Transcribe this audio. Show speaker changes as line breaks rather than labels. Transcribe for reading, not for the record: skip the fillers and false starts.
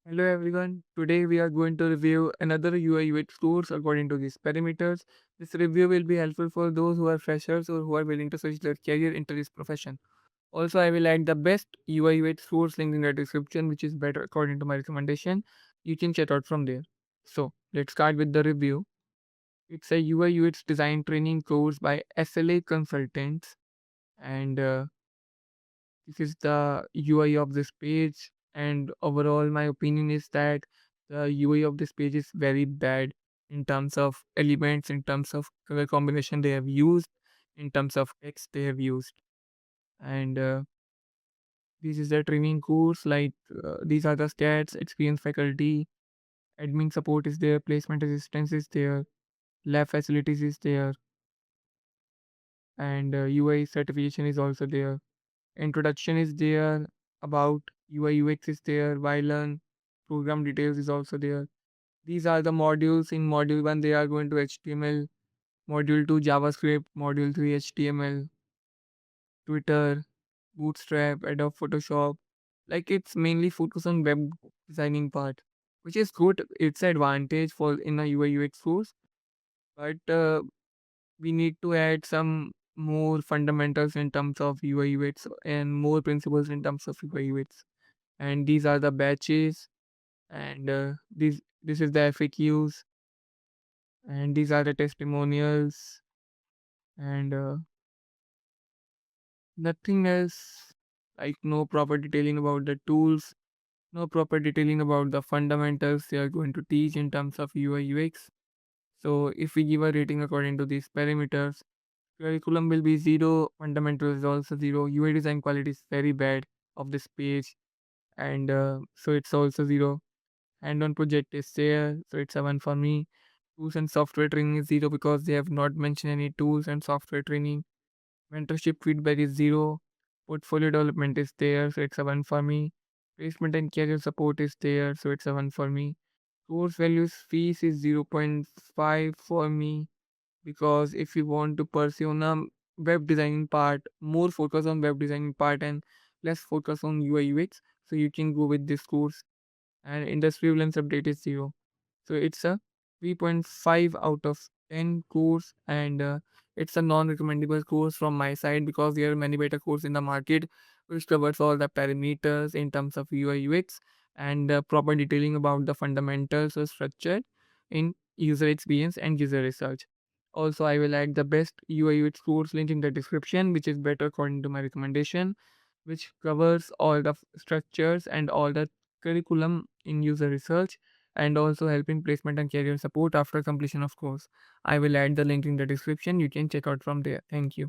Hello everyone. Today we are going to review another UI UX course according to these parameters. This review will be helpful for those who are freshers or who are willing to switch their career into this profession. Also, I will add the best UI UX course link in the description, which is better according to my recommendation. You can check out from there. So let's start with the review. It's a UI UX design training course by SLA consultants, and this is the UI of this page. And overall, my opinion is that the UI of this page is very bad in terms of elements, in terms of color combination they have used, in terms of text they have used. And this is the training course. These are the stats, experience faculty, admin support is there, placement assistance is there, lab facilities is there, and UI certification is also there. Introduction is there, about UI UX is there, learn program details is also there. These are the modules. In module 1 they are going to HTML, module 2 JavaScript, module 3 HTML, Twitter, Bootstrap, Adobe Photoshop. Like it's mainly focused on web designing part, which is good. It's an advantage for in a UI UX course, but we need to add some more fundamentals in terms of UI UX and more principles in terms of UI UX. And these are the batches, and this is the FAQs, and these are the testimonials, and nothing else. Like no proper detailing about the tools, no proper detailing about the fundamentals they are going to teach in terms of UI UX. So if we give a rating according to these parameters, curriculum will be 0, fundamentals is also 0, UI design quality is very bad of this page, and so it's also 0. Hand-on project is there, so it's a 1 for me. Tools and software training is 0 because they have not mentioned any tools and software training. Mentorship feedback is 0. Portfolio development is there, so it's a 1 for me. Placement and career support is there, so it's a 1 for me. Course values fees is 0.5 for me, because if you want to pursue on a web designing part, more focus on web designing part and less focus on UI UX, so you can go with this course. And industry relevance update is 0. So it's a 3.5 out of 10 course, and it's a non-recommendable course from my side because there are many better courses in the market which covers all the parameters in terms of UI UX and proper detailing about the fundamentals or structure in user experience and user research. Also, I will add the best UI UX course link in the description, which is better according to my recommendation, which covers all the structures and all the curriculum in user research, and also help in placement and career support after completion of course. I will add the link in the description. You can check out from there. Thank you.